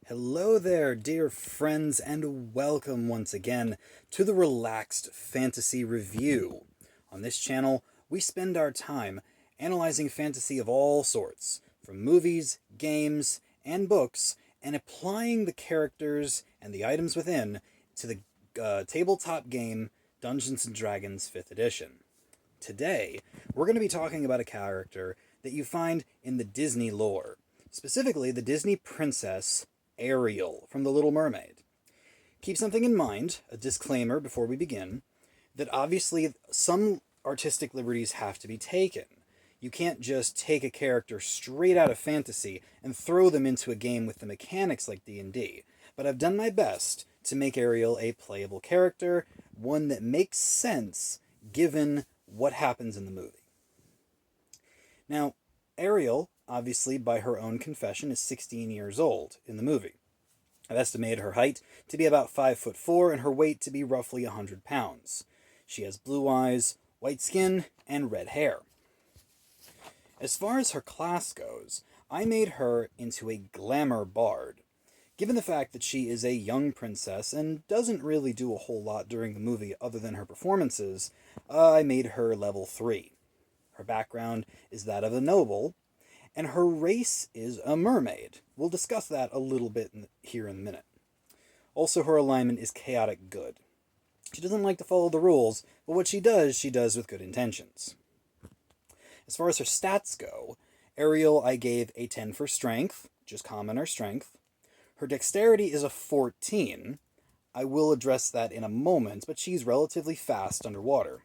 Hello there, dear friends, and welcome once again to the Relaxed Fantasy Review. On this channel, we spend our time analyzing fantasy of all sorts, from movies, games, and books, and applying the characters and the items within to the tabletop game Dungeons & Dragons 5th Edition. Today, we're going to be talking about a character that you find in the Disney lore, specifically the Disney princess Ariel from The Little Mermaid. Keep something in mind, a disclaimer before we begin, that obviously some artistic liberties have to be taken. You can't just take a character straight out of fantasy and throw them into a game with the mechanics like D&D, but I've done my best to make Ariel a playable character, one that makes sense given what happens in the movie. Now, Ariel, obviously by her own confession, is 16 years old in the movie. I've estimated her height to be about 5'4" and her weight to be roughly 100 pounds. She has blue eyes, white skin, and red hair. As far as her class goes, I made her into a glamour bard. Given the fact that she is a young princess and doesn't really do a whole lot during the movie other than her performances, I made her level 3. Her background is that of a noble, and her race is a mermaid. We'll discuss that a little bit here in a minute. Also, her alignment is chaotic good. She doesn't like to follow the rules, but what she does with good intentions. As far as her stats go, Ariel I gave a 10 for strength, just common or strength. Her dexterity is a 14. I will address that in a moment, but she's relatively fast underwater.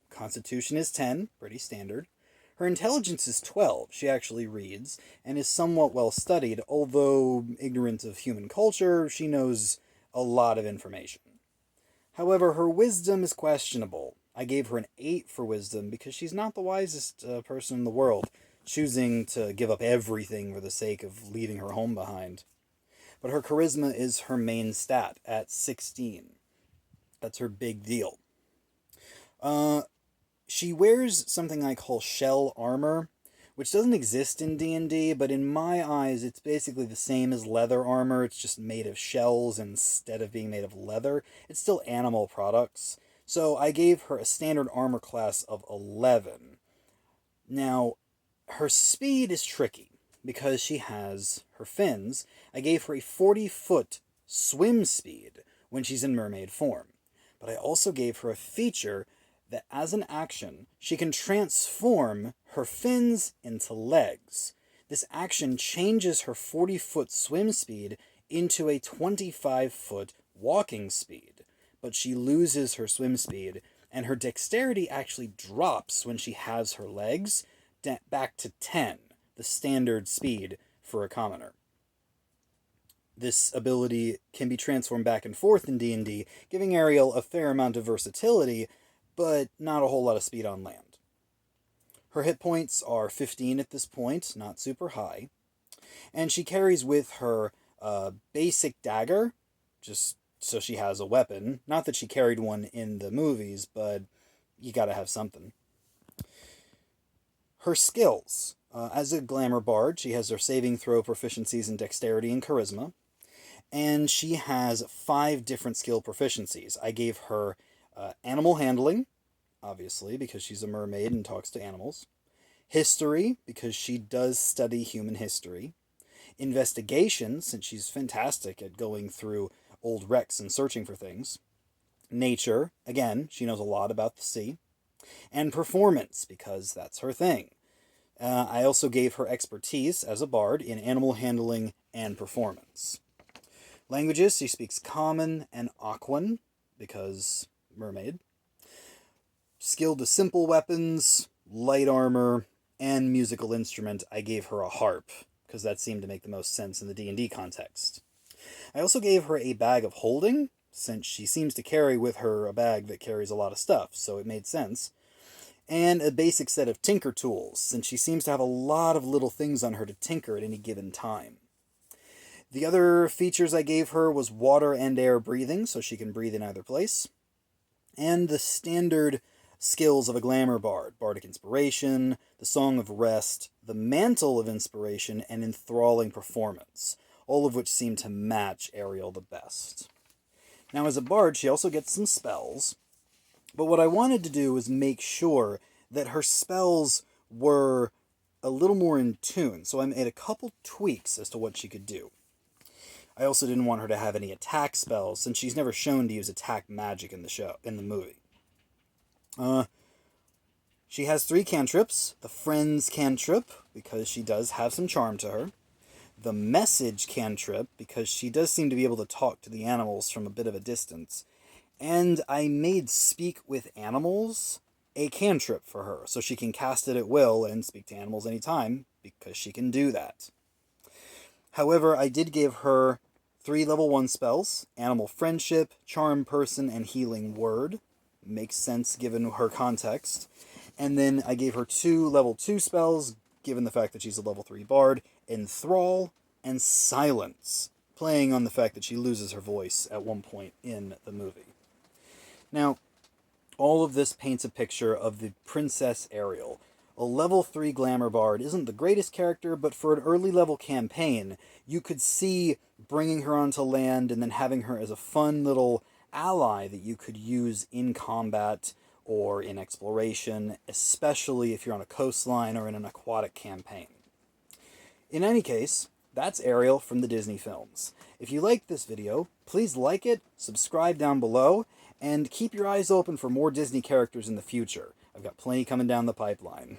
Constitution is 10, pretty standard. Her intelligence is 12. She actually reads and is somewhat well studied, although ignorant of human culture, she knows a lot of information. However, her wisdom is questionable. I gave her an 8 for wisdom because she's not the wisest person in the world, choosing to give up everything for the sake of leaving her home behind. But her charisma is her main stat at 16. That's her big deal. She wears something I call shell armor, which doesn't exist in D&D, but in my eyes it's basically the same as leather armor. It's just made of shells instead of being made of leather. It's still animal products. So I gave her a standard armor class of 11. Now, her speed is tricky because she has her fins. I gave her a 40-foot swim speed when she's in mermaid form. But I also gave her a feature that as an action, she can transform her fins into legs. This action changes her 40-foot swim speed into a 25-foot walking speed, but she loses her swim speed, and her dexterity actually drops when she has her legs back to 10, the standard speed for a commoner. This ability can be transformed back and forth in D&D, giving Ariel a fair amount of versatility, but not a whole lot of speed on land. Her hit points are 15 at this point, not super high, and she carries with her basic dagger, just so she has a weapon. Not that she carried one in the movies, but you gotta have something. Her skills. As a glamour bard, she has her saving throw proficiencies in dexterity and charisma, and she has 5 different skill proficiencies. I gave her animal handling, obviously, because she's a mermaid and talks to animals. History, because she does study human history. Investigation, since she's fantastic at going through old wrecks and searching for things. Nature, again, she knows a lot about the sea. And performance, because that's her thing. I also gave her expertise as a bard in animal handling and performance. Languages, she speaks Common and Aquan, because mermaid. Skilled to simple weapons, light armor, and musical instrument, I gave her a harp, because that seemed to make the most sense in the D&D context. I also gave her a bag of holding, since she seems to carry with her a bag that carries a lot of stuff, so it made sense. And a basic set of tinker tools, since she seems to have a lot of little things on her to tinker at any given time. The other features I gave her was water and air breathing, so she can breathe in either place. And the standard skills of a glamour bard: bardic inspiration, the song of rest, the mantle of inspiration, and enthralling performance. all of which seem to match Ariel the best. Now, as a bard, she also gets some spells, but what I wanted to do was make sure that her spells were a little more in tune, so I made a couple tweaks as to what she could do. I also didn't want her to have any attack spells, since she's never shown to use attack magic in the movie. She has 3 cantrips. The Friends cantrip, because she does have some charm to her. The Message cantrip, because she does seem to be able to talk to the animals from a bit of a distance. And I made Speak with Animals a cantrip for her, so she can cast it at will and speak to animals anytime, because she can do that. However, I did give her 3 level 1 spells: Animal Friendship, Charm Person, and Healing Word. Makes sense given her context. And then I gave her 2 level 2 spells, given the fact that she's a level 3 bard: Enthrall and Silence, playing on the fact that she loses her voice at one point in the movie. Now, all of this paints a picture of the Princess Ariel. A level 3 glamour bard isn't the greatest character, but for an early level campaign, you could see bringing her onto land and then having her as a fun little ally that you could use in combat or in exploration, especially if you're on a coastline or in an aquatic campaign. In any case, that's Ariel from the Disney films. If you liked this video, please like it, subscribe down below, and keep your eyes open for more Disney characters in the future. I've got plenty coming down the pipeline.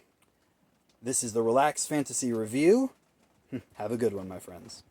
This is the Relaxed Fantasy Review. Have a good one, my friends.